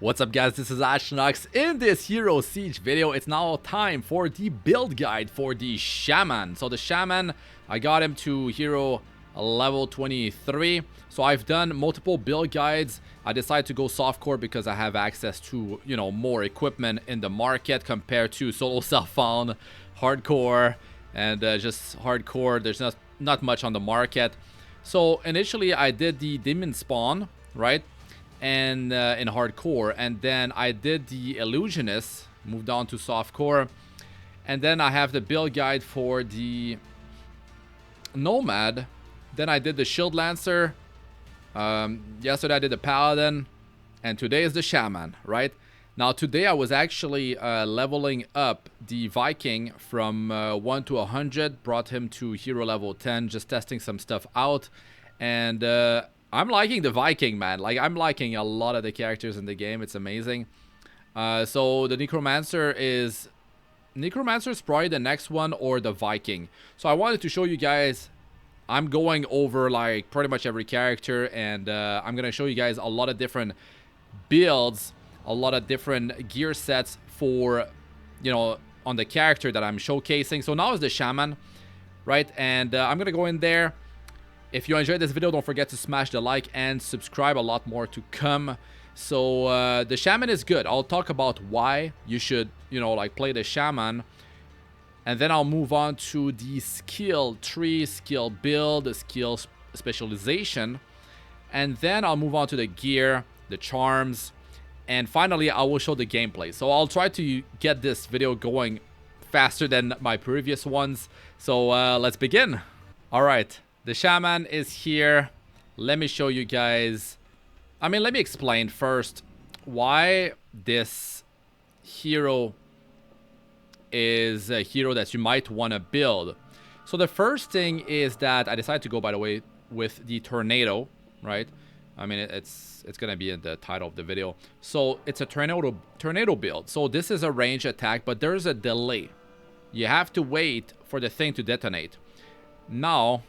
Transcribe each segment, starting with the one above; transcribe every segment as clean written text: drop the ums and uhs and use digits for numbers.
What's up guys, this is Astranox. In this Hero Siege video, it's now time for the build guide for the Shaman. So the Shaman, I got him to hero level 23. So I've done multiple build guides. I decided to go softcore because I have access to, more equipment in the market compared to solo self-found, hardcore, and just hardcore. There's not much on the market. So initially I did the demon spawn, right? And in hardcore, and then I did the illusionist, moved on to softcore, and then I have the build guide for the nomad. Then I did the shield lancer. Yesterday I did the paladin, and today is the shaman. Right now, today I was actually leveling up the Viking from 1 to 100, brought him to hero level 10, just testing some stuff out, and I'm liking the Viking, man. Like, I'm liking a lot of the characters in the game. It's amazing. So the Necromancer is probably the next one, or the Viking. So I wanted to show you guys. I'm going over like pretty much every character, and I'm gonna show you guys a lot of different builds, a lot of different gear sets for, on the character that I'm showcasing. So now is the Shaman, right? And I'm gonna go in there. If you enjoyed this video, don't forget to smash the like and subscribe. A lot more to come. So the Shaman is good. I'll talk about why you should, play the Shaman. And then I'll move on to the skill tree, skill build, the skill specialization. And then I'll move on to the gear, the charms. And finally, I will show the gameplay. So I'll try to get this video going faster than my previous ones. So let's begin. All right. The Shaman is here. Let me show you guys. Let me explain first why this hero is a hero that you might want to build. So the first thing is that I decided to go, by the way, with the Tornado, right? It's gonna be in the title of the video. So it's a tornado build. So this is a range attack, but there's a delay. You have to wait for the thing to detonate. Now,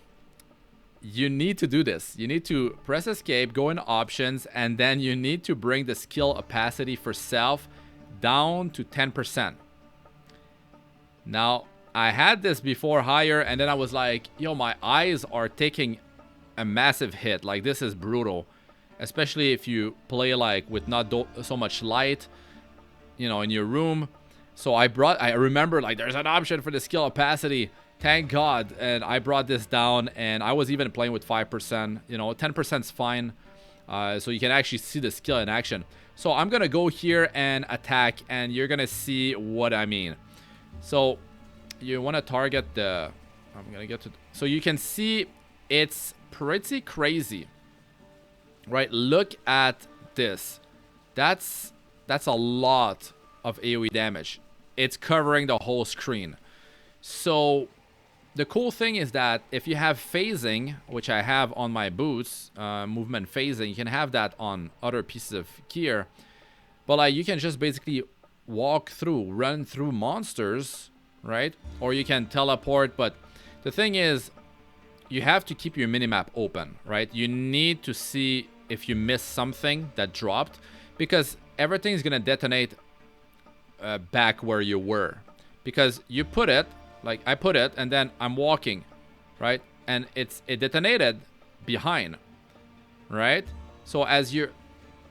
you need to do this. You need to press escape, go in options, and then you need to bring the skill opacity for self down to 10%. Now, I had this before higher, and then I was like, yo, my eyes are taking a massive hit. Like, this is brutal, especially if you play like with not so much light, in your room. So I remember, like, there's an option for the skill opacity. Thank God, and I brought this down, and I was even playing with 5%. 10% is fine, so you can actually see the skill in action. So I'm gonna go here and attack, and you're gonna see what I mean. So you want to target the. I'm gonna get to. So you can see it's pretty crazy, right? Look at this. That's a lot of AoE damage. It's covering the whole screen. So the cool thing is that if you have phasing, which I have on my boots, movement phasing, you can have that on other pieces of gear. But like, you can just basically walk through, run through monsters, right? Or you can teleport. But the thing is, you have to keep your minimap open, right? You need to see if you miss something that dropped, because everything's gonna detonate back where you were, because you put it. Like, I put it, and then I'm walking, right? And it detonated behind, right? So as you're,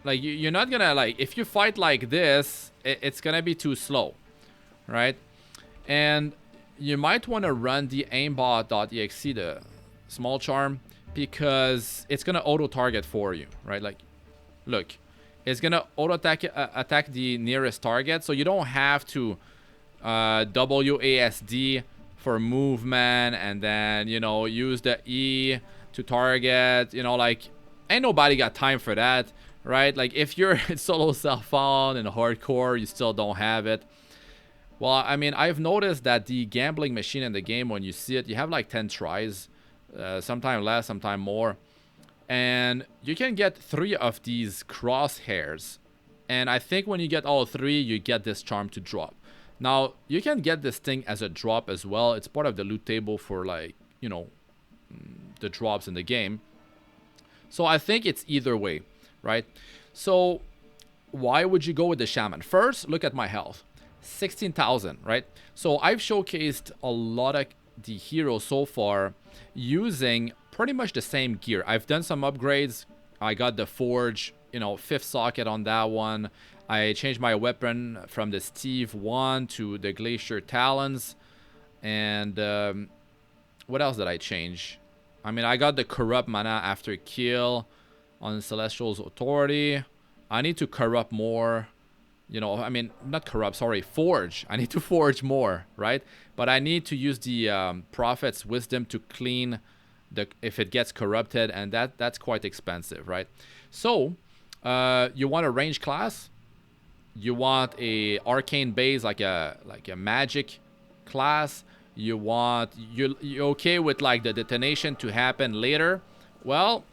like, you're not gonna, like, if you fight like this, it's gonna be too slow, right? And you might want to run the aimbot.exe, the small charm, because it's gonna auto target for you, right? Like, look, it's gonna auto attack the nearest target, so you don't have to WASD for movement, and then use the E to target. Like, ain't nobody got time for that, right? Like, if you're solo self-found and hardcore, you still don't have it. Well, I've noticed that the gambling machine in the game, when you see it, you have like 10 tries, sometime less, sometime more, and you can get 3 of these crosshairs, and I think when you get all 3, you get this charm to drop. Now, you can get this thing as a drop as well. It's part of the loot table for, like, the drops in the game. So I think it's either way, right? So why would you go with the Shaman? First, look at my health. 16,000, right? So I've showcased a lot of the heroes so far using pretty much the same gear. I've done some upgrades. I got the Forge, you know, 5th socket on that one. I changed my weapon from the Steve 1 to the Glacier Talons. And what else did I change? I mean, I got the Corrupt Mana after kill on Celestial's Authority. I need to corrupt more. You know, I mean, not corrupt, sorry, forge. I need to forge more, right? But I need to use the Prophet's Wisdom to clean the if it gets corrupted, and that's quite expensive, right? So, you want a range class. You want a arcane base, like a magic class. You're okay with like the detonation to happen later. Well,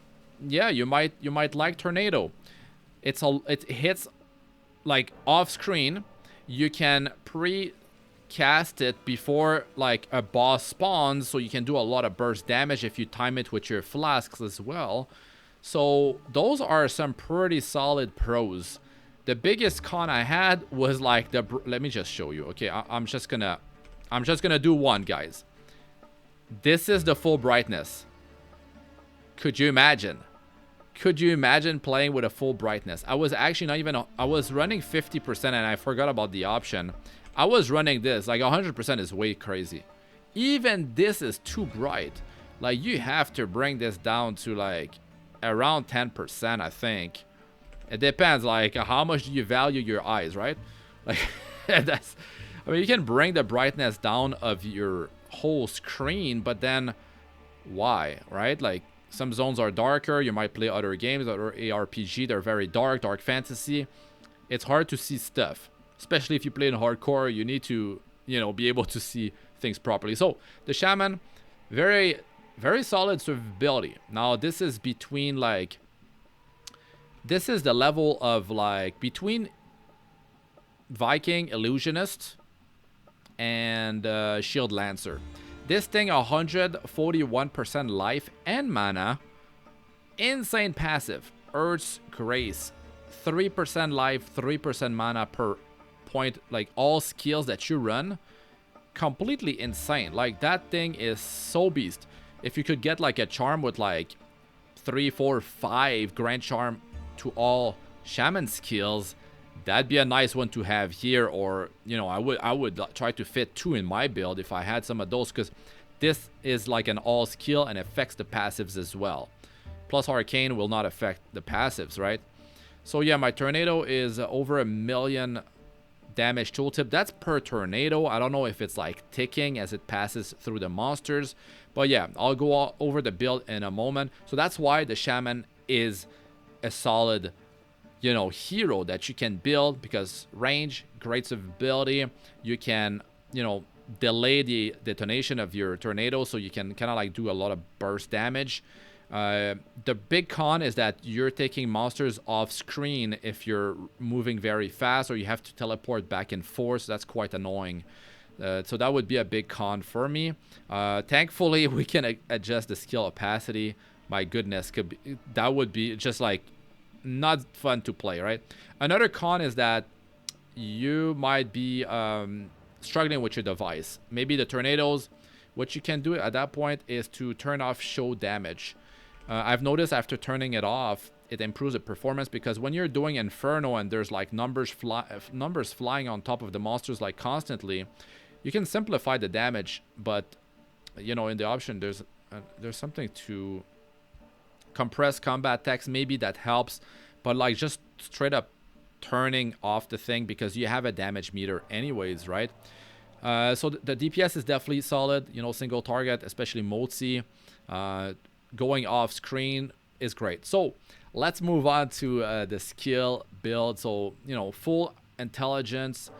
yeah, you might like Tornado. It hits like off screen. You can pre-cast it before like a boss spawns, so you can do a lot of burst damage if you time it with your flasks as well. So those are some pretty solid pros. The biggest con I had was like let me just show you. Okay, I'm just gonna do one, guys. This is the full brightness. Could you imagine? Could you imagine playing with a full brightness? I was actually not even... I was running 50% and I forgot about the option. I was running this. Like 100% is way crazy. Even this is too bright. Like you have to bring this down to like around 10%, I think. It depends. Like how much do you value your eyes, right? Like that's... I mean, you can bring the brightness down of your whole screen, but then why, right? Like some zones are darker. You might play other games, other ARPG. They're very dark fantasy. It's hard to see stuff, especially if you play in hardcore. You need to, you know, be able to see things properly. So the Shaman, very, very solid survivability. Now this is between like, this is the level of like between Viking Illusionist and Shield Lancer. This thing 141% life and mana. Insane passive. Earth's Grace. 3% life, 3% mana per point. Like all skills that you run. Completely insane. Like that thing is so beast. If you could get like a charm with like 3, 4, 5 Grand Charm to all Shaman skills, that'd be a nice one to have here. Or, you know, I would try to fit 2 in my build if I had some of those, because this is like an all skill and affects the passives as well. Plus Arcane will not affect the passives, right? So yeah, my Tornado is over 1 million damage tooltip. That's per Tornado. I don't know if it's like ticking as it passes through the monsters, but yeah, I'll go over the build in a moment. So that's why the Shaman is a solid, you know, hero that you can build, because range, great survivability. You can, you know, delay the detonation of your Tornado, so you can kind of like do a lot of burst damage. The big con is that you're taking monsters off screen if you're moving very fast, or you have to teleport back and forth. So that's quite annoying. So that would be a big con for me. Thankfully, we can adjust the skill opacity. My goodness, that would be just like not fun to play, right? Another con is that you might be struggling with your device. Maybe the Tornadoes, what you can do at that point is to turn off show damage. I've noticed after turning it off, it improves the performance, because when you're doing Inferno and there's like numbers flying on top of the monsters like constantly, you can simplify the damage, but you know, in the option there's something to compress combat text, maybe that helps, but like just straight up turning off the thing, because you have a damage meter anyways, right? So the DPS is definitely solid, you know, single target, especially Mozi. Going off screen is great. So let's move on to the skill build. So, you know, full intelligence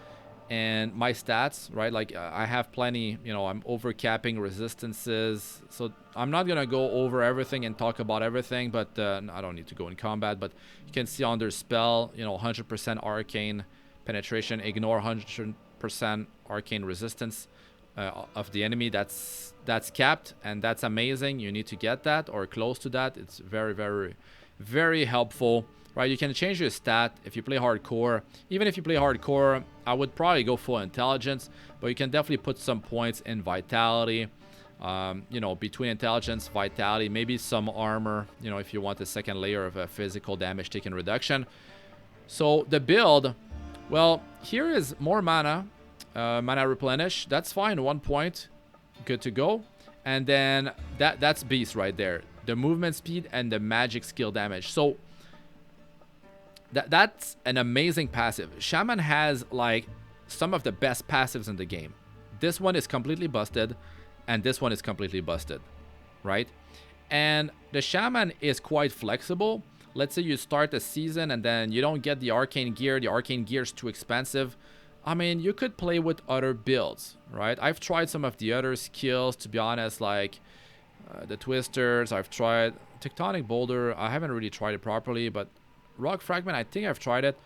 and my stats, right? Like I have plenty, you know, I'm overcapping resistances, so I'm not gonna go over everything and talk about everything, but I don't need to go in combat. But you can see under spell, you know, 100% arcane penetration, ignore 100% arcane resistance of the enemy. That's capped, and that's amazing. You need to get that or close to that. It's very, very, very helpful. right? You can change your stat if you play hardcore. Even if you play hardcore, I would probably go full intelligence, but you can definitely put some points in vitality. You know, between intelligence, vitality, maybe some armor, you know, if you want the second layer of a physical damage taken reduction. So the build, well, here is more mana, mana replenish. That's fine, 1 point, good to go. And then that's beast right there. The movement speed and the magic skill damage. So that's an amazing passive. Shaman has like some of the best passives in the game. This one is completely busted, and this one is completely busted, right? And the Shaman is quite flexible. Let's say you start a season and then you don't get the arcane gear. The arcane gear is too expensive. I mean, you could play with other builds, right? I've tried some of the other skills, to be honest, like the twisters. I've tried tectonic boulder. I haven't really tried it properly, but rock fragment, I think I've tried it.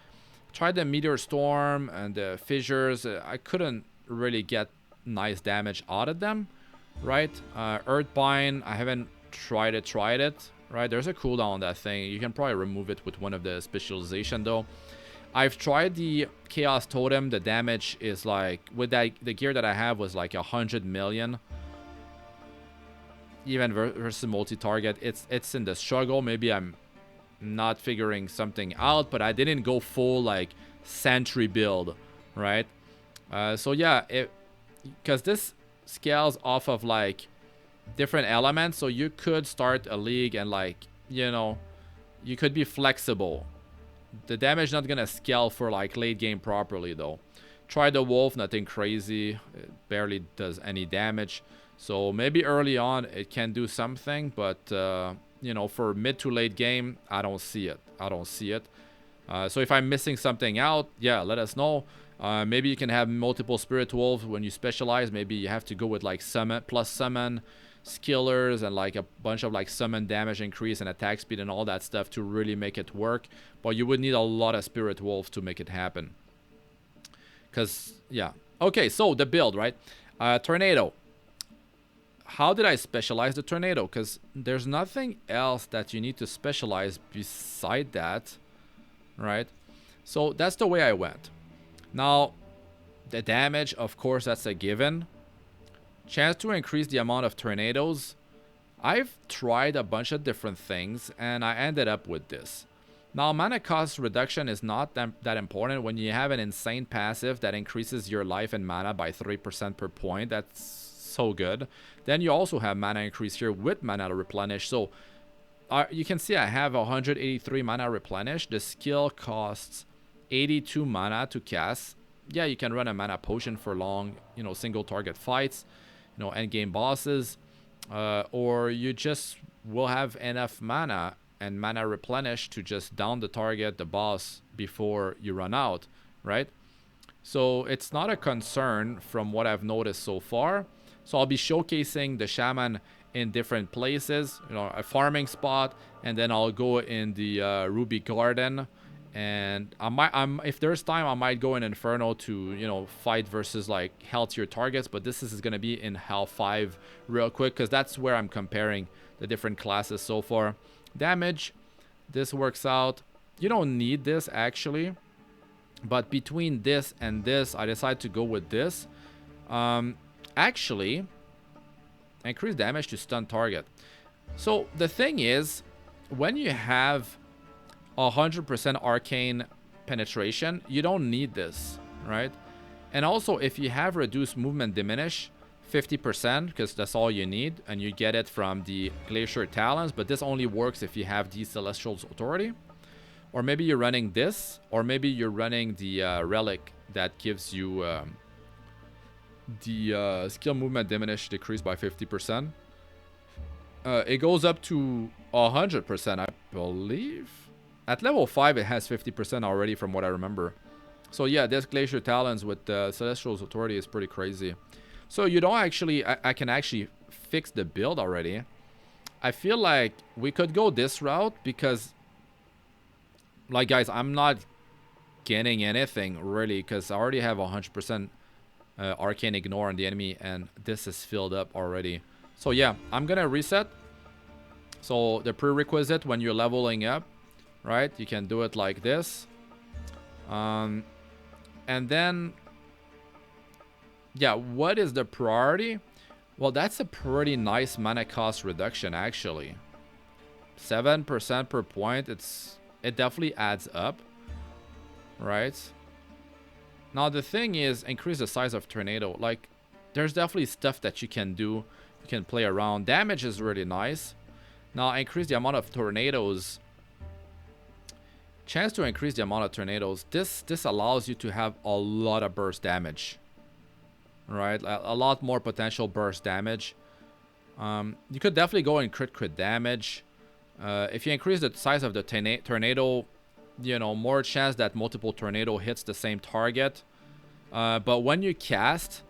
Tried the meteor storm and the fissures. I couldn't really get nice damage out of them, right? Earthbind, I haven't tried it, right? There's a cooldown on that thing. You can probably remove it with one of the specialization though. I've tried the chaos totem. The damage is like, with that, the gear that I have was like 100 million. Even versus multi-target, it's in the struggle. Maybe I'm not figuring something out, but I didn't go full like sentry build, right? So yeah, because this scales off of like different elements, so you could start a league and like, you know, you could be flexible. The damage not gonna scale for like late game properly though. Try the wolf, nothing crazy, it barely does any damage. So maybe early on it can do something, but you know, for mid to late game, I don't see it. So if I'm missing something out, yeah, let us know. Maybe you can have multiple spirit wolves when you specialize. Maybe you have to go with like summon plus summon skillers and like a bunch of like summon damage increase and attack speed and all that stuff to really make it work. But you would need a lot of spirit wolves to make it happen. Because yeah, okay, so the build, right? Tornado. How did I specialize the tornado? Because there's nothing else that you need to specialize beside that, right? So that's the way I went. Now, the damage, of course, that's a given. Chance to increase the amount of tornadoes. I've tried a bunch of different things, and I ended up with this. Now, mana cost reduction is not that important. When you have an insane passive that increases your life and mana by 3% per point, that's so good. Then you also have mana increase here with mana to replenish. So you can see I have 183 mana replenish. The skill costs 82 mana to cast. Yeah, you can run a mana potion for long, you know, single target fights, you know, end game bosses, or you just will have enough mana and mana replenish to just down the target, the boss, before you run out, right? So it's not a concern from what I've noticed so far. So I'll be showcasing the Shaman in different places, you know, a farming spot, and then I'll go in the Ruby Garden, and if there's time, I might go in Inferno to, you know, fight versus like healthier targets. But this is gonna be in Hell 5 real quick, because that's where I'm comparing the different classes so far. Damage, this works out. You don't need this actually, but between this and this, I decided to go with this. Actually, increase damage to stun target. So the thing is, when you have 100% arcane penetration, you don't need this, right? And also, if you have reduced movement diminish 50%, because that's all you need, and you get it from the Glacier Talons, but this only works if you have the Celestial's Authority. Or maybe you're running this, or maybe you're running the Relic that gives you the skill movement diminish decreased by 50%. It goes up to 100%, I believe. At level 5, it has 50% already from what I remember. So yeah, this Glacier Talons with the Celestial's Authority is pretty crazy. So you don't actually, I can actually fix the build already. I feel like we could go this route because, like guys, I'm not getting anything really because I already have 100% arcane ignore on the enemy, and this is filled up already. So yeah, I'm gonna reset. So the prerequisite when you're leveling up, right? You can do it like this. And then, yeah, what is the priority? Well, that's a pretty nice mana cost reduction, actually. 7% per point. It definitely adds up, right? Now the thing is, increase the size of tornado. Like, there's definitely stuff that you can do. You can play around. Damage is really nice. Now increase the amount of tornadoes. Chance to increase the amount of tornadoes. This allows you to have a lot of burst damage, right? A lot more potential burst damage. You could definitely go and crit damage. If you increase the size of the tornado, you know, more chance that multiple tornado hits the same target. But when you cast,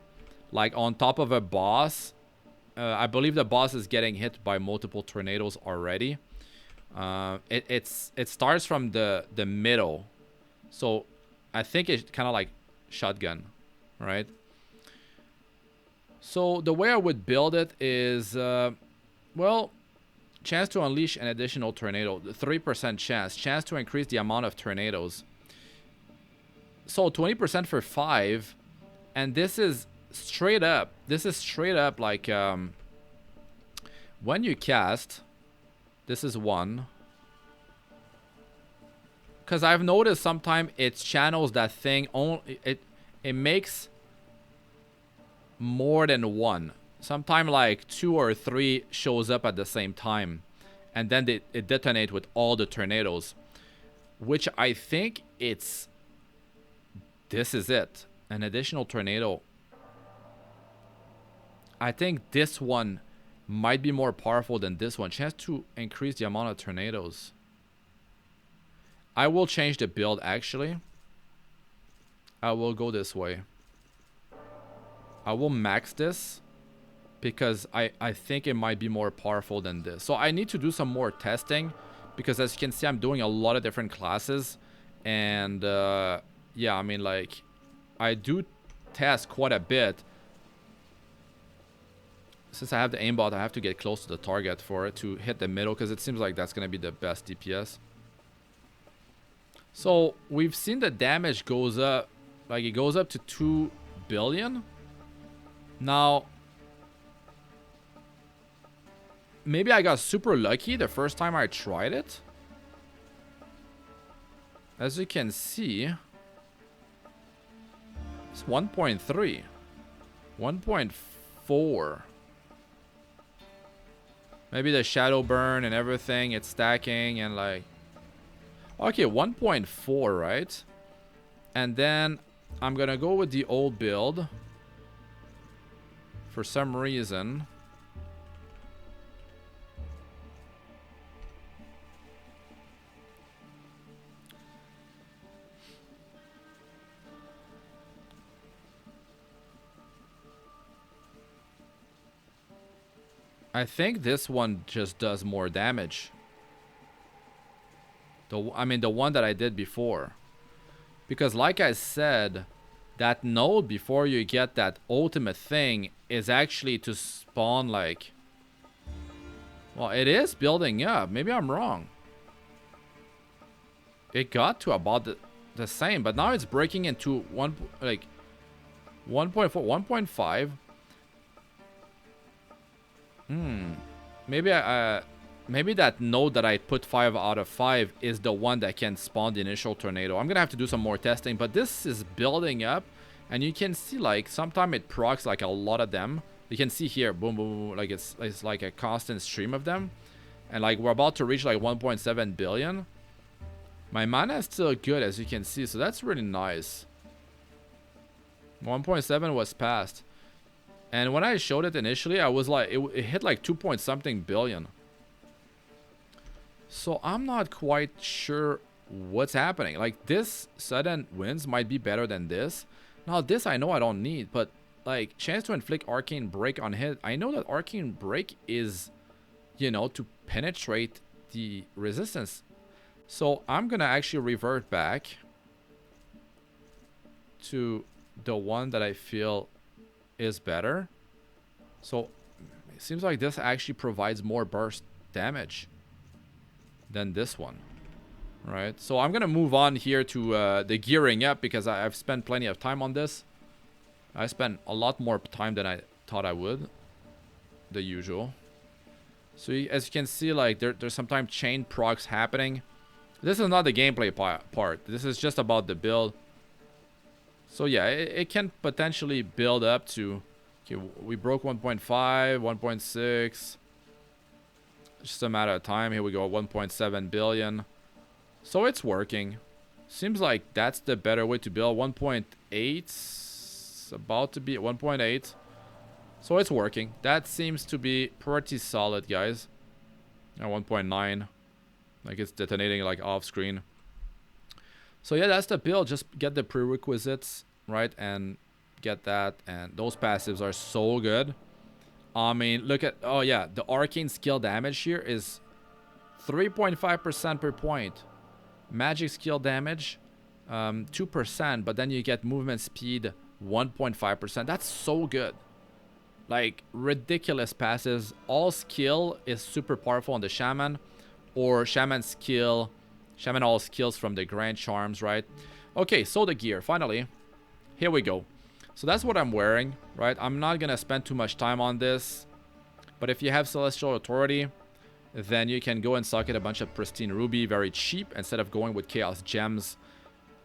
like on top of a boss, I believe the boss is getting hit by multiple tornadoes already. It starts from the middle, so I think it's kind of like shotgun, right? So the way I would build it is, well, chance to unleash an additional tornado, 3% chance to increase the amount of tornadoes. So 20% for 5, and this is straight up. This is straight up like when you cast. This is 1. Because I've noticed sometimes it channels that thing. Only it makes more than 1. Sometimes like 2 or 3 shows up at the same time, and then it detonate with all the tornadoes, which I think it's. This is it. An additional tornado. I think this one might be more powerful than this one. Chance to increase the amount of tornadoes. I will change the build, actually. I will go this way. I will max this because I think it might be more powerful than this. So I need to do some more testing because, as you can see, I'm doing a lot of different classes. And yeah, I mean, like, I do test quite a bit. Since I have the aimbot, I have to get close to the target for it to hit the middle, because it seems like that's going to be the best DPS. So we've seen the damage goes up, like it goes up to 2 billion. Now, maybe I got super lucky the first time I tried it. As you can see, it's 1.3, 1.4. Maybe the shadow burn and everything, it's stacking and like... Okay, 1.4, right? And then I'm gonna go with the old build. For some reason. I think this one just does more damage. I mean, the one that I did before. Because like I said, that node before you get that ultimate thing is actually to spawn like... Well, it is building up. Maybe I'm wrong. It got to about the same, but now it's breaking into 1.4, 1.5. Maybe that node that I put 5 out of 5 is the one that can spawn the initial tornado. I'm gonna have to do some more testing, but this is building up, and you can see like sometimes it procs like a lot of them. You can see here, boom, boom, boom, like it's like a constant stream of them, and like we're about to reach like 1.7 billion. My mana is still good, as you can see, so that's really nice. 1.7 was passed. And when I showed it initially, I was like, it hit like 2 point something billion. So I'm not quite sure what's happening. Like, this sudden wins might be better than this. Now, this I know I don't need, but like, chance to inflict arcane break on hit. I know that arcane break is, you know, to penetrate the resistance. So I'm gonna actually revert back to the one that I feel is better. So it seems like this actually provides more burst damage than this one. Right, so I'm gonna move on here to the gearing up because I've spent plenty of time on this. I spent a lot more time than I thought I would. The usual. So as you can see, like there's sometimes chain procs happening. This is not the gameplay part. This is just about the build. So yeah, it can potentially build up to... Okay, we broke 1.5, 1.6. Just a matter of time. Here we go, 1.7 billion. So it's working. Seems like that's the better way to build. 1.8, about to be at 1.8. So it's working. That seems to be pretty solid, guys. At 1.9. Like it's detonating like off screen. So yeah, that's the build. Just get the prerequisites, right? And get that. And those passives are so good. I mean, look at... Oh yeah, the arcane skill damage here is 3.5% per point. Magic skill damage, 2%, but then you get movement speed 1.5%. That's so good. Like, ridiculous passives. All skill is super powerful on the Shaman, or Shaman skill, Shaman all skills from the Grand Charms, right? Okay, so the gear, finally. Here we go. So that's what I'm wearing, right? I'm not gonna spend too much time on this, but if you have Celestial Authority, then you can go and socket a bunch of Pristine Ruby very cheap instead of going with Chaos Gems.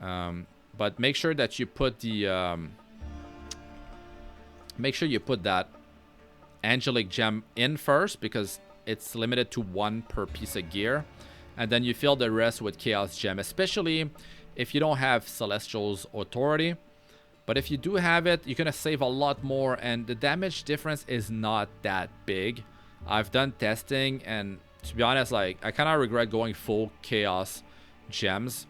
But make sure that you put the... make sure you put that Angelic Gem in first, because it's limited to 1 per piece of gear. And then you fill the rest with Chaos Gem, especially if you don't have Celestial's Authority. But if you do have it, you're going to save a lot more, and the damage difference is not that big. I've done testing, and to be honest, like, I kind of regret going full Chaos Gems.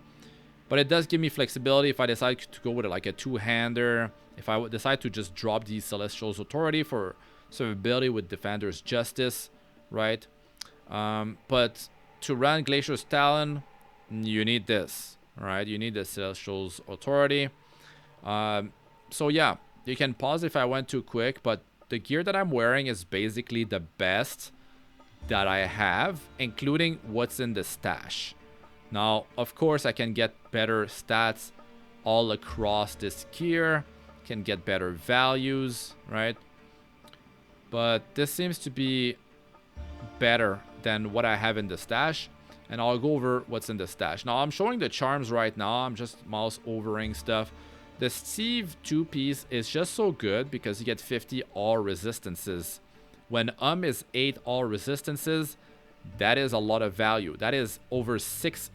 But it does give me flexibility if I decide to go with like a two-hander. If I would decide to just drop the Celestial's Authority for survivability with Defender's Justice, right? But to run Glacier's Talon, you need this, right? You need the Celestial's Authority. So yeah, you can pause if I went too quick, but the gear that I'm wearing is basically the best that I have, including what's in the stash. Now, of course, I can get better stats all across this gear, can get better values, right? But this seems to be better than what I have in the stash, and I'll go over what's in the stash. Now, I'm showing the charms right now. I'm just mouse overing stuff. The Steve 2-piece is just so good because you get 50 all resistances. When is 8 all resistances, that is a lot of value. That is over 6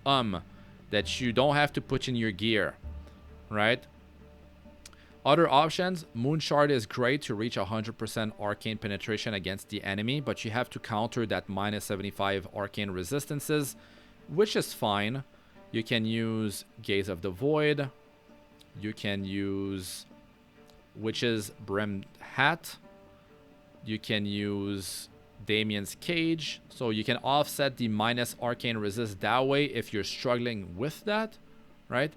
that you don't have to put in your gear, right? Other options, Moonshard is great to reach 100% arcane penetration against the enemy, but you have to counter that minus 75 arcane resistances, which is fine. You can use Gaze of the Void. You can use Witch's Brimmed Hat. You can use Damien's Cage. So you can offset the minus arcane resist that way if you're struggling with that, right?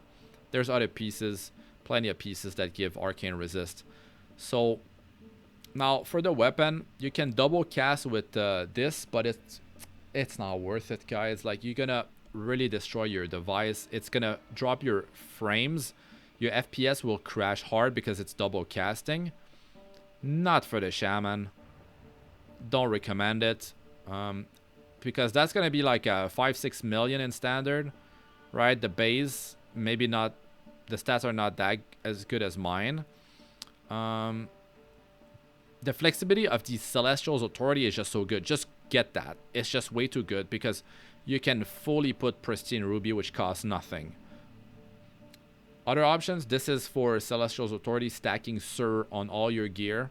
There's other pieces, plenty of pieces that give arcane resist. So now for the weapon, you can double cast with this, but it's not worth it, guys. Like, you're gonna really destroy your device. It's gonna drop your frames. Your FPS will crash hard because it's double casting. Not for the Shaman. Don't recommend it. Because that's going to be like a 5-6 million in standard. Right? The base, maybe not. The stats are not that as good as mine. The flexibility of the Celestial's Authority is just so good. Just get that. It's just way too good because you can fully put Pristine Ruby, which costs nothing. Other options, this is for Celestial's Authority, stacking Sir on all your gear.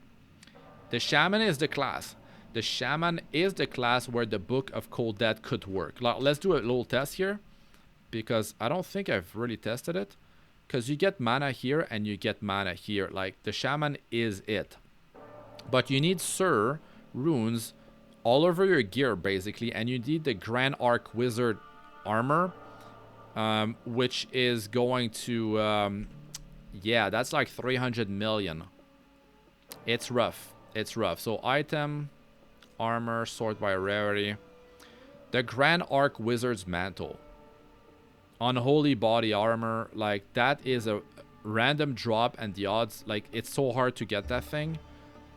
The Shaman is the class. The Shaman is the class where the Book of Cold Death could work. Let's do a little test here, because I don't think I've really tested it. Because you get mana here and you get mana here. Like, the Shaman is it. But you need Sir runes all over your gear, basically. And you need the Grand Arc Wizard armor. Which is going to, yeah, that's like 300 million. It's rough. It's rough. So item, armor, sort by rarity. The Grand Arc Wizard's Mantle. Unholy body armor, like that is a random drop, and the odds, like it's so hard to get that thing,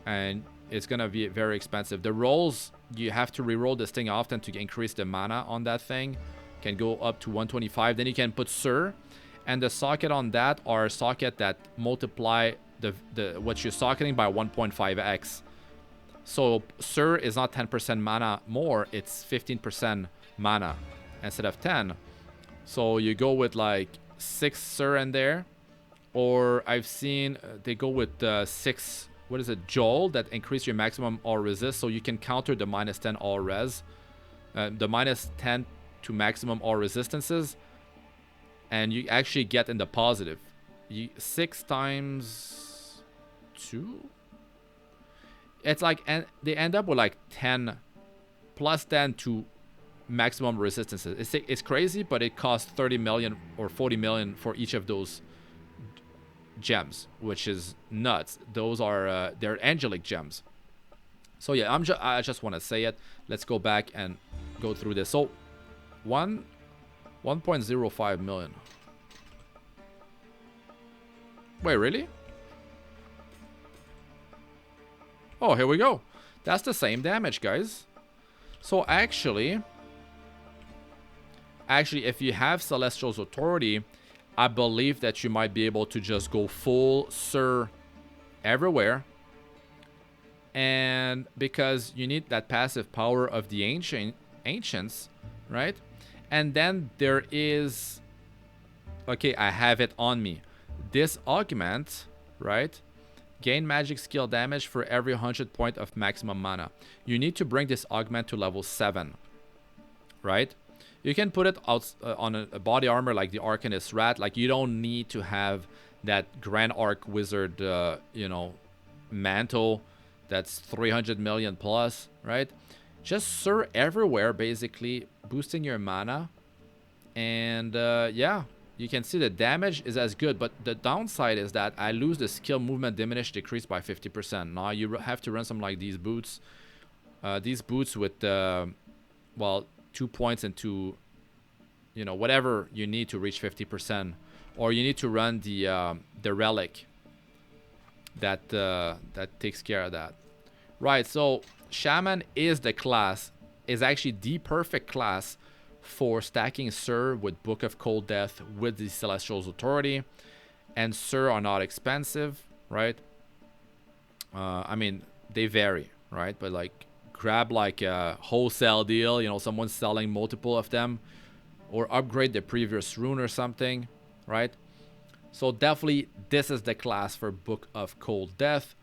and it's gonna be very expensive. The rolls, you have to re-roll this thing often to increase the mana on that thing, can go up to 125. Then you can put Sir, and the socket on that are socket that multiply the what you're socketing by 1.5x. So Sir is not 10% mana more, it's 15% mana instead of 10. So you go with like 6 Sir in there, or I've seen they go with 6, what is it, Joel, that increase your maximum all resist, so you can counter the -10 all res, the -10 to maximum all resistances, and you actually get in the positive. 6 times 2? It's like, and they end up with like 10 plus 10 to maximum resistances. It's crazy, but it costs 30 million or 40 million for each of those gems, which is nuts. Those are they're angelic gems. So yeah, I just want to say it. Let's go back and go through this. So 1.05 million. Wait, really? Oh, here we go. That's the same damage, guys. So actually, if you have Celestial's Authority, I believe that you might be able to just go full Sir everywhere. And because you need that passive power of the ancients, right? And then there is, okay, I have it on me. This augment, right? Gain magic skill damage for every 100 point of maximum mana. You need to bring this augment to level 7, right? You can put it out on a body armor like the Arcanist Rat. Like, you don't need to have that Grand Arc Wizard, you know, mantle that's 300 million plus, right? Just Sir everywhere, basically, boosting your mana. And yeah, you can see the damage is as good, but the downside is that I lose the skill movement diminish decrease by 50%. Now you have to run some like these boots. These boots with, well, 2 points into, you know, whatever you need to reach 50%. Or you need to run the relic that that takes care of that. Right, so Shaman is the class, is actually the perfect class for stacking Sir with Book of Cold Death with the Celestial's Authority. And Sir are not expensive, right? I mean, they vary, right? But like, grab like a wholesale deal, you know, someone's selling multiple of them, or upgrade the previous rune or something, right? So definitely this is the class for Book of Cold Death,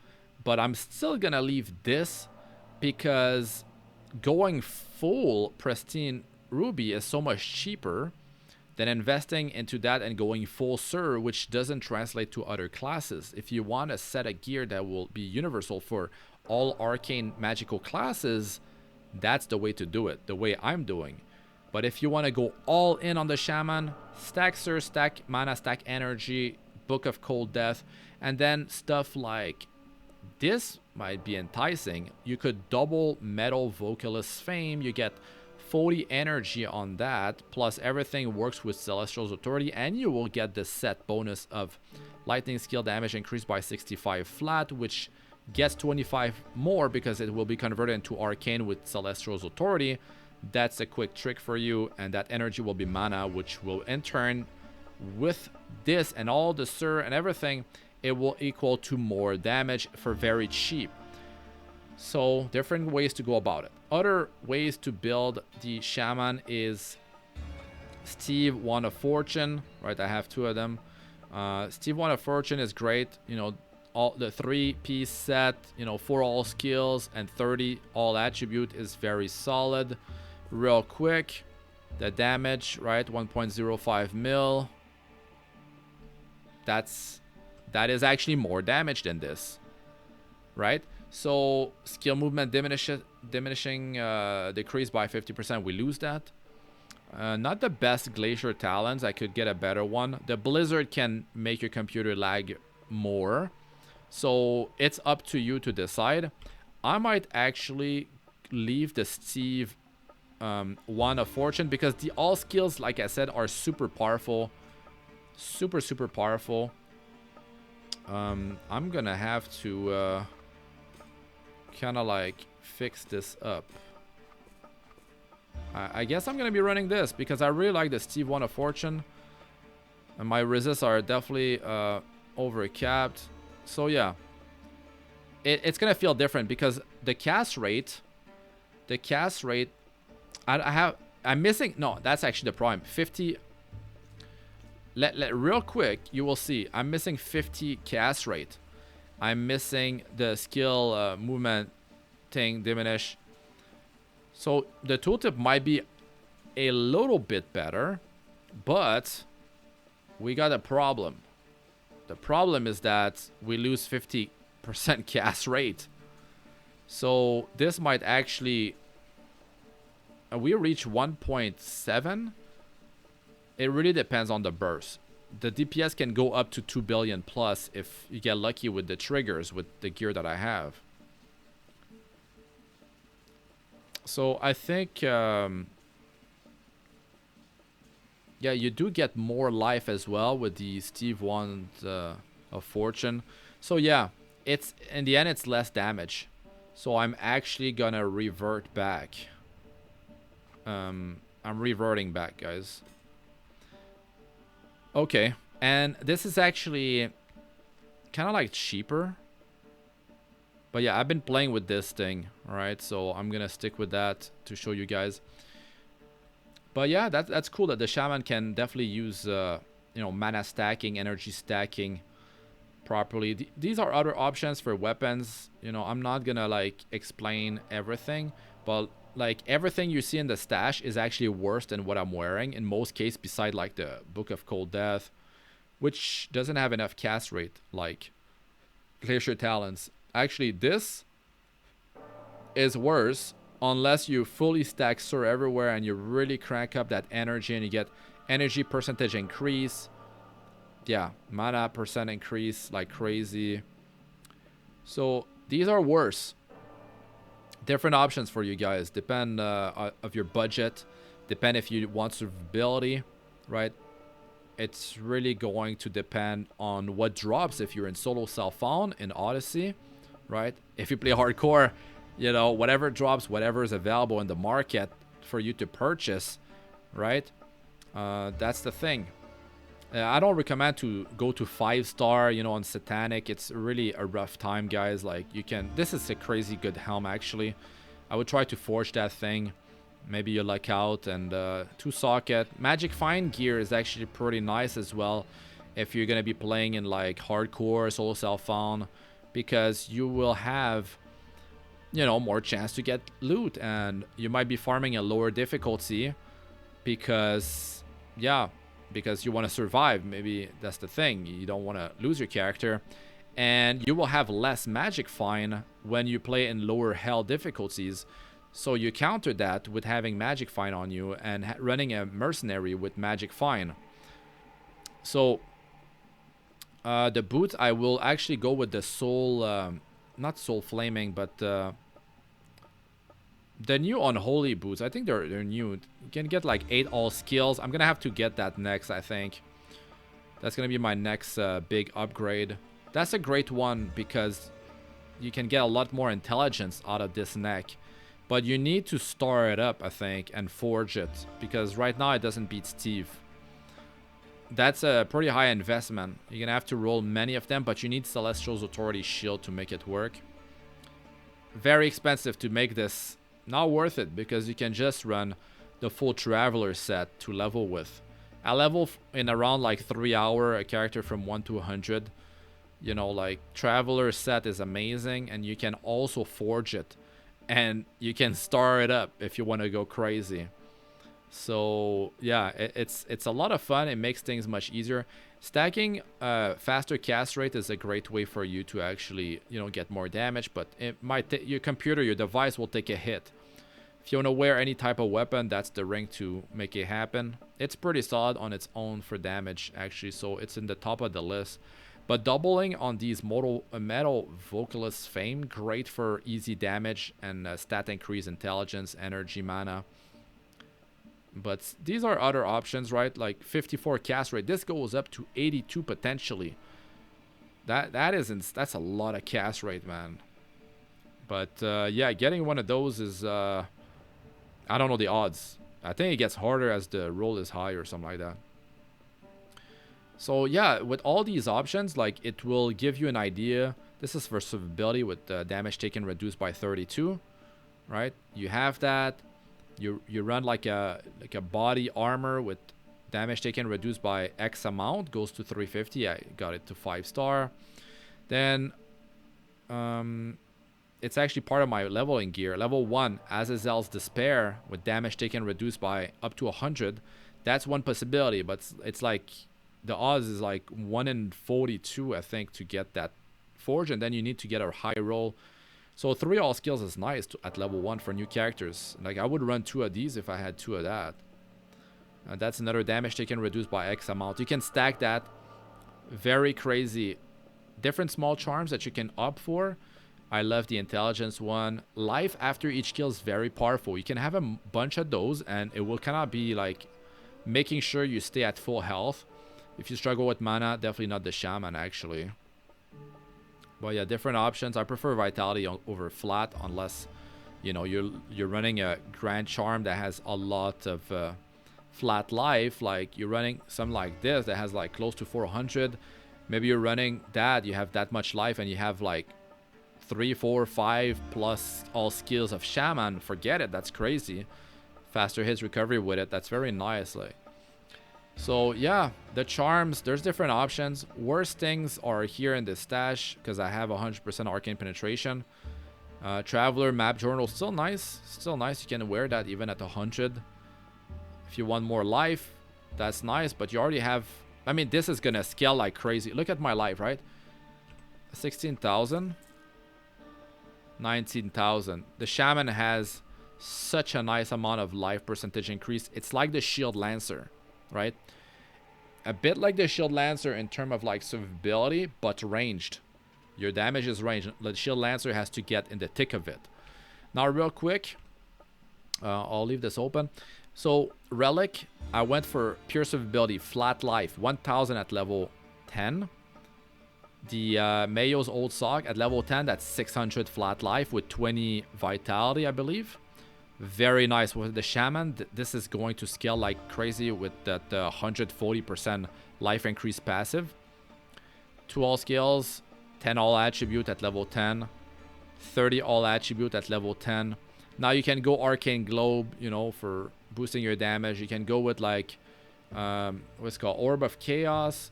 but I'm still gonna leave this because going full Pristine Ruby is so much cheaper than investing into that and going full Sir, which doesn't translate to other classes. If you want a set of gear that will be universal for all arcane magical classes, that's the way to do it, the way I'm doing. But if you want to go all in on the Shaman, stack Sir, stack mana, stack energy, Book of Cold Death, and then stuff like this might be enticing. You could double Metal Vocalist Fame, you get 40 energy on that, plus everything works with Celestial's Authority, and you will get the set bonus of lightning skill damage increased by 65 flat, which gets 25 more because it will be converted into arcane with Celestial's Authority. That's a quick trick for you, and that energy will be mana, which will in turn, with this and all the Sir and everything, it will equal to more damage for very cheap. So different ways to go about it. Other ways to build the Shaman is Steve Wand of Fortune, right? I have 2 of them. Steve Wand of Fortune is great, you know, all the 3-piece set, you know, 4 all skills and 30 all attribute is very solid. Real quick, the damage, right? 1.05 mil. That is actually more damage than this, right? So skill movement diminishing decrease by 50%. We lose that. Not the best Glacier Talons. I could get a better one. The Blizzard can make your computer lag more. So it's up to you to decide. I might actually leave the Steve one of fortune, because the all skills, like I said, are super powerful, super powerful. I'm gonna have to kind of like fix this up. I guess I'm gonna be running this because I really like the Steve 1 of fortune, and my resists are definitely over capped. So yeah, it's gonna feel different because the cast rate, I'm missing. No, that's actually the problem. 50. Real quick, you will see I'm missing 50 cast rate. I'm missing the skill movement thing diminish. So the tooltip might be a little bit better, but we got a problem. The problem is that we lose 50% cast rate. So this might actually, we reach 1.7. It really depends on the burst. The DPS can go up to 2 billion plus if you get lucky with the triggers with the gear that I have. So I think, yeah, you do get more life as well with the Steve 1 of fortune. So yeah, it's in the end it's less damage. So I'm actually gonna revert back. I'm reverting back, guys. Okay, and this is actually kind of like cheaper. But yeah, I've been playing with this thing, alright? So I'm gonna stick with that to show you guys. But yeah, that's cool that the shaman can definitely use, you know, mana stacking, energy stacking properly. These are other options for weapons. You know, I'm not gonna like explain everything, but like everything you see in the stash is actually worse than what I'm wearing in most cases, beside like the Book of Cold Death, which doesn't have enough cast rate like Glacier Talons. Actually, this is worse unless you fully stack Sur everywhere and you really crank up that energy and you get energy percentage increase. Yeah, mana percent increase like crazy. So these are worse. Different options for you guys. Depend of your budget. Depend if you want survivability, right? It's really going to depend on what drops if you're in solo self-found in Odyssey, right? If you play hardcore, you know, whatever drops, whatever is available in the market for you to purchase, right? That's the thing. I don't recommend to go to 5-star, you know, on Satanic. It's really a rough time, guys. Like, you can... This is a crazy good helm, actually. I would try to forge that thing. Maybe you luck out. And 2-socket. Magic Find gear is actually pretty nice as well if you're going to be playing in, like, hardcore, solo self-found. Because you will have, you know, more chance to get loot. And you might be farming a lower difficulty because, yeah... because you want to survive. Maybe that's the thing. You don't want to lose your character. And you will have less magic find when you play in lower hell difficulties. So you counter that with having magic find on you and running a mercenary with magic find. So the boot, I will actually go with the soul, not soul flaming, but the new unholy boots. I think they're new. You can get like 8 all skills. I'm gonna have to get that next, I think. That's gonna be my next big upgrade. That's a great one because you can get a lot more intelligence out of this neck. But you need to star it up, I think, and forge it. Because right now it doesn't beat Steve. That's a pretty high investment. You're gonna have to roll many of them, but you need Celestial's Authority Shield to make it work. Very expensive to make this. Not worth it because you can just run the full Traveler set to level with. I level in around like 3 hours a character from 1 to 100. You know, like Traveler set is amazing and you can also forge it. And you can star it up if you want to go crazy. So yeah, it's a lot of fun. It makes things much easier. Stacking faster cast rate is a great way for you to actually, you know, get more damage, but it might your computer, your device will take a hit. If you want to wear any type of weapon, that's the ring to make it happen. It's pretty solid on its own for damage, actually, so it's in the top of the list. But doubling on these metal vocalist fame, great for easy damage and stat increase, intelligence, energy, mana. But these are other options, right? Like 54 cast rate. This goes up to 82 potentially. That's a lot of cast rate, man. But yeah, getting one of those is I don't know the odds. I think it gets harder as the roll is high or something like that. So yeah, with all these options, like it will give you an idea. This is for survivability with damage taken reduced by 32, right? You have that. You run like a body armor with damage taken reduced by X amount, goes to 350. I got it to 5-star. Then it's actually part of my leveling gear. Level 1, Azazel's Despair with damage taken reduced by up to 100. That's one possibility, but it's like the odds is like 1 in 42, I think, to get that forge, and then you need to get a high roll. So 3 all skills is nice at level 1 for new characters. Like I would run 2 of these if I had 2 of that. That's another damage taken reduced by X amount. You can stack that. Very crazy. Different small charms that you can opt for. I love the intelligence one. Life after each kill is very powerful. You can have a bunch of those and it will kind of be like making sure you stay at full health. If you struggle with mana, definitely not the shaman actually. But yeah, different options. I prefer vitality over flat unless, you know, you're running a grand charm that has a lot of flat life. Like you're running something like this that has like close to 400. Maybe you're running that, you have that much life and you have like 3, 4, 5 plus all skills of shaman. Forget it, that's crazy. Faster hits recovery with it, that's very nice. Like, so yeah, the charms, there's different options. Worst things are here in the stash because I have 100% arcane penetration. Traveler map journal, still nice. Still nice, you can wear that even at 100. If you want more life, that's nice, but you already have, I mean, this is gonna scale like crazy. Look at my life, right? 16,000, 19,000. The shaman has such a nice amount of life percentage increase. It's like the shield lancer, right? A bit like the shield lancer in terms of like survivability, but ranged. Your damage is ranged. The shield lancer has to get in the thick of it. Now real quick, I'll leave this open. So relic, I went for pure survivability, flat life, 1000 at level 10. The Mayo's old sock at level 10, that's 600 flat life with 20 vitality, I believe. Very nice. With the shaman, this is going to scale like crazy with that 140% life increase passive. 2 all skills, 10 all attribute at level 10, 30 all attribute at level 10. Now you can go arcane globe, you know, for boosting your damage. You can go with like what's it called, orb of chaos,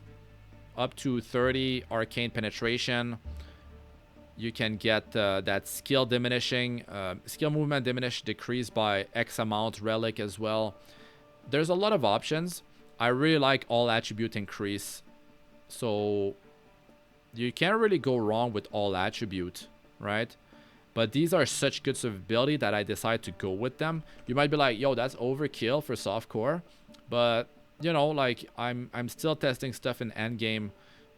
up to 30 arcane penetration. You can get that skill diminishing, skill movement diminish decrease by X amount relic as well. There's a lot of options. I really like all attribute increase, so you can't really go wrong with all attribute, right? But these are such good survivability that I decided to go with them. You might be like, yo, that's overkill for softcore, but you know, like I'm still testing stuff in endgame,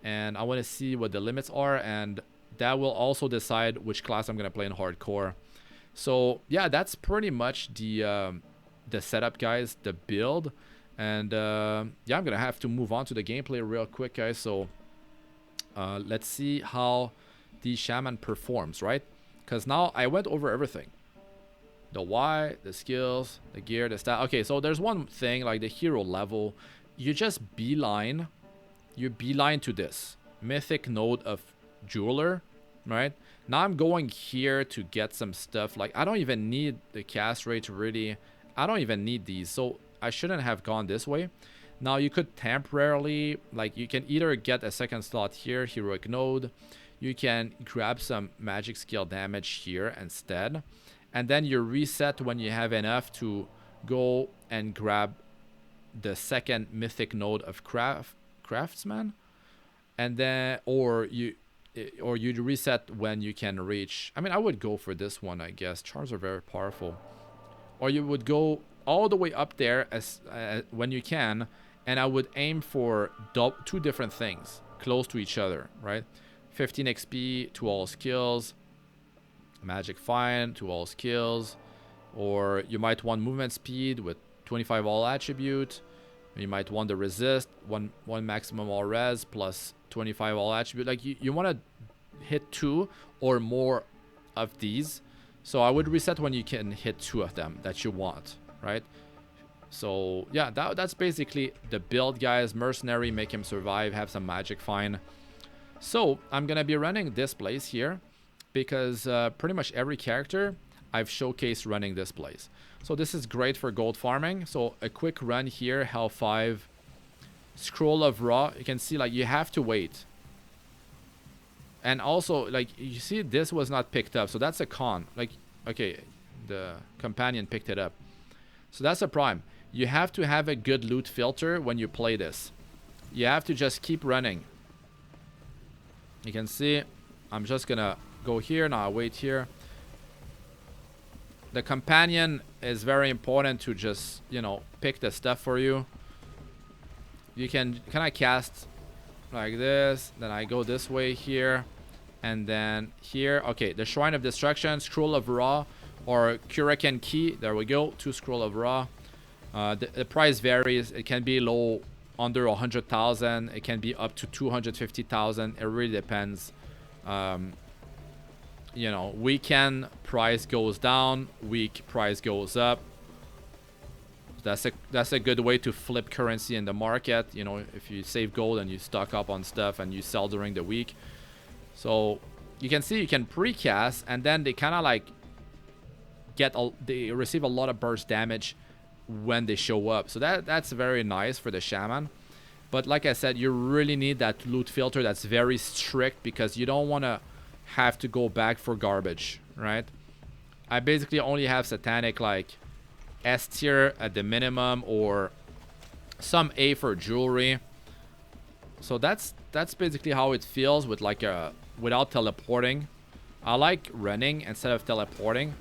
and I want to see what the limits are, and that will also decide which class I'm gonna play in hardcore. So yeah, that's pretty much the setup, guys, the build, and yeah, I'm gonna have to move on to the gameplay real quick, guys. So let's see how the shaman performs, right? Because now I went over everything. The why, the skills, the gear, the stat. Okay, so there's one thing, like the hero level. You just beeline. You beeline to this. Mythic node of jeweler, right? Now I'm going here to get some stuff. Like, I don't even need the cast rate really. I don't even need these. So I shouldn't have gone this way. Now you could temporarily, like you can either get a second slot here, heroic node. You can grab some magic skill damage here instead. And then you reset when you have enough to go and grab the second mythic node of craftsman. And then, or you reset when you can reach. I mean, I would go for this one, I guess. Charms are very powerful. Or you would go all the way up there as when you can, and I would aim for 2 different things close to each other, right? 15 XP to all skills, magic fine to all skills, or you might want movement speed with 25 all attribute. You might want the resist, one maximum all res plus 25 all attribute. Like you want to hit 2 or more of these. So I would reset when you can hit 2 of them that you want, right? So yeah, that's basically the build, guys. Mercenary, make him survive, have some magic, fine. So I'm gonna be running this place here because pretty much every character I've showcased running this place. So this is great for gold farming. So a quick run here, health 5, scroll of raw. You can see like you have to wait. And also like you see this was not picked up, so that's a con. Like okay, the companion picked it up, so that's a prime. You have to have a good loot filter when you play this. You have to just keep running. You can see I'm just gonna go here now. I wait here. The companion is very important to just, you know, pick the stuff for you. You can I cast like this, then I go this way here, and then here. Okay, the Shrine of Destruction, Scroll of Raw, or Kurikan Key. There we go, 2 Scroll of Raw. The price varies. It can be low, under 100,000. It can be up to 250,000. It really depends. You know, weekend price goes down, week price goes up. That's a good way to flip currency in the market. You know, if you save gold and you stock up on stuff and you sell during the week. So you can see you can precast, and then they kind of like they receive a lot of burst damage when they show up. So that's very nice for the shaman. But like I said, you really need that loot filter that's very strict, because you don't want to have to go back for garbage, right? I basically only have satanic like S tier at the minimum, or some A for jewelry. So that's basically how it feels with like without teleporting. I like running instead of teleporting.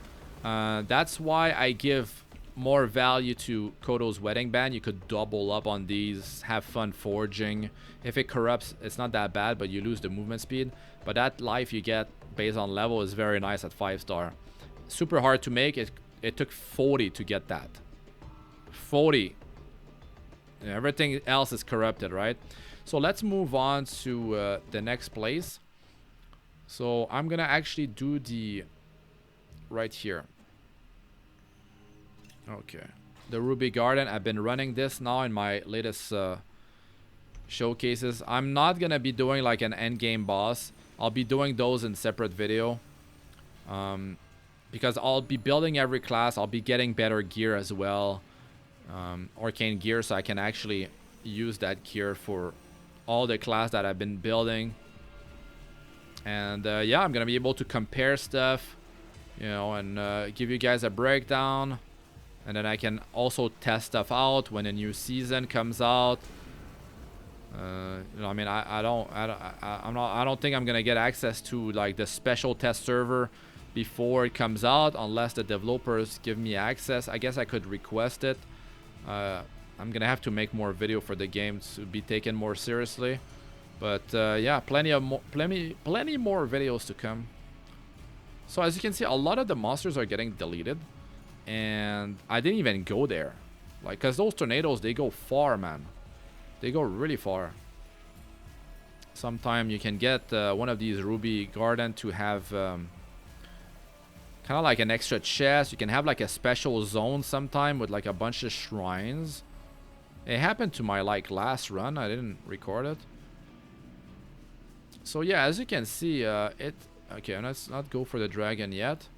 That's why I give more value to Kodo's Wedding Band. You could double up on these, have fun forging. If it corrupts, it's not that bad, but you lose the movement speed. But that life you get based on level is very nice at 5-star. Super hard to make. It took 40 to get that. 40. Everything else is corrupted, right? So let's move on to the next place. So I'm gonna actually do the right here. Okay, the Ruby Garden. I've been running this now in my latest showcases. I'm not gonna be doing like an end game boss. I'll be doing those in separate video, because I'll be building every class. I'll be getting better gear as well, arcane gear, so I can actually use that gear for all the class that I've been building. And yeah, I'm gonna be able to compare stuff, you know, and give you guys a breakdown. And then I can also test stuff out when a new season comes out. You know, I mean, I don't think I'm gonna get access to like the special test server before it comes out, unless the developers give me access. I guess I could request it. I'm gonna have to make more video for the game to be taken more seriously. But yeah, plenty more videos to come. So as you can see, a lot of the monsters are getting deleted, and I didn't even go there, like, cause those tornadoes, they go far, man. They go really far. Sometime you can get one of these Ruby Garden to have kind of like an extra chest. You can have like a special zone sometime with like a bunch of shrines. It happened to my like last run. I didn't record it. So yeah, as you can see, okay, let's not go for the dragon yet.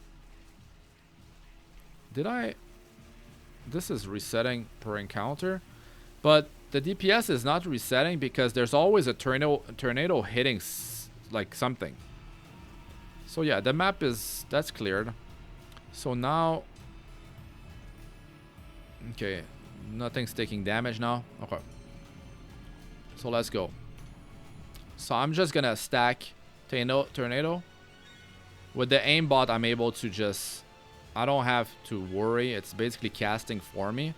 This is resetting per encounter, but the DPS is not resetting because there's always a tornado hitting like something. So yeah, the map that's cleared. So now, okay, nothing's taking damage now. Okay, so let's go. So I'm just gonna stack tornado. With the aimbot, I'm able to just, I don't have to worry. It's basically casting for me.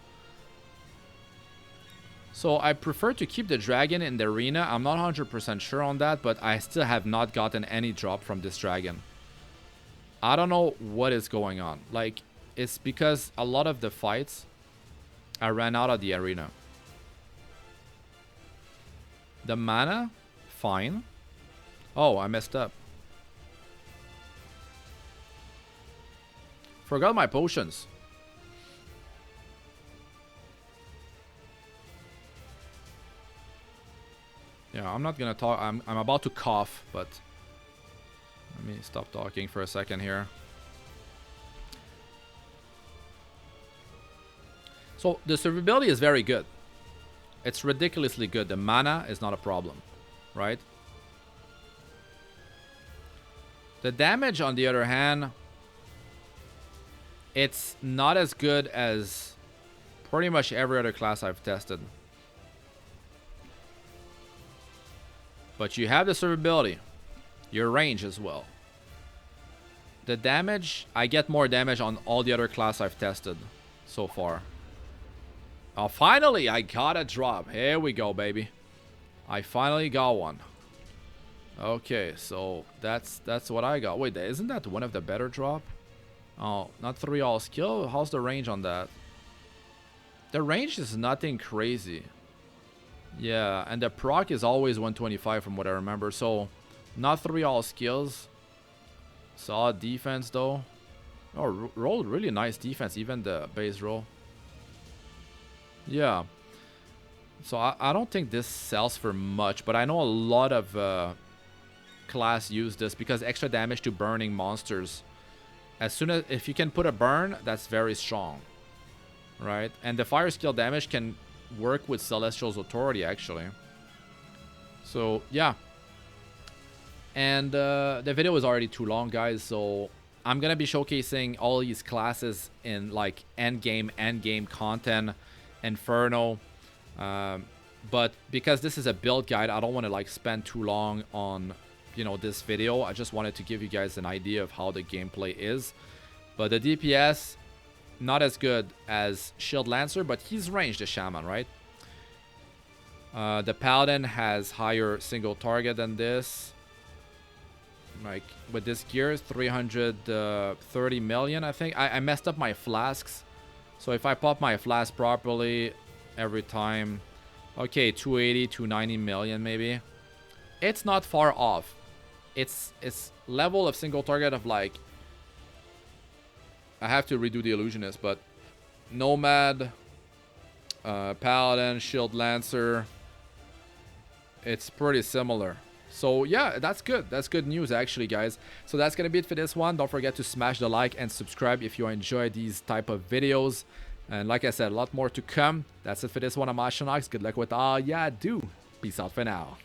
So I prefer to keep the dragon in the arena. I'm not 100% sure on that, but I still have not gotten any drop from this dragon. I don't know what is going on. Like, it's because a lot of the fights, I ran out of the arena. The mana? Fine. Oh, I messed up. Forgot my potions. Yeah, I'm not gonna talk. I'm about to cough, but let me stop talking for a second here. So the survivability is very good. It's ridiculously good. The mana is not a problem, right? The damage, on the other hand, it's not as good as pretty much every other class I've tested. But you have the survivability, your range as well. The damage, I get more damage on all the other class I've tested so far. Oh, finally, I got a drop. Here we go, baby. I finally got one. Okay, so that's what I got. Wait, isn't that one of the better drop? Oh, not 3 all skill. How's the range on that? The range is nothing crazy. Yeah, and the proc is always 125 from what I remember. So, not 3 all skills. Solid defense though. Oh, rolled really nice defense, even the base roll. Yeah. So I don't think this sells for much, but I know a lot of class use this because extra damage to burning monsters. As soon as, if you can put a burn, that's very strong, right? And the fire skill damage can work with Celestial's Authority actually. So yeah. And the video is already too long, guys, so I'm gonna be showcasing all these classes in like end game content, Inferno. But because this is a build guide, I don't want to like spend too long on, you know, this video. I just wanted to give you guys an idea of how the gameplay is. But the DPS, not as good as Shield Lancer, but he's ranged the Shaman, right? The Paladin has higher single target than this. Like with this gear, is 330 million, I think. I messed up my flasks. So if I pop my flask properly every time, okay, 280, 290 million maybe. It's not far off. It's level of single target of like, I have to redo the Illusionist, but Nomad, Paladin, Shield Lancer, it's pretty similar. So yeah, that's good. That's good news actually, guys. So that's gonna be it for this one. Don't forget to smash the like and subscribe if you enjoy these type of videos. And like I said, a lot more to come. That's it for this one. I'm Astranox. Good luck with all ya do. Peace out for now.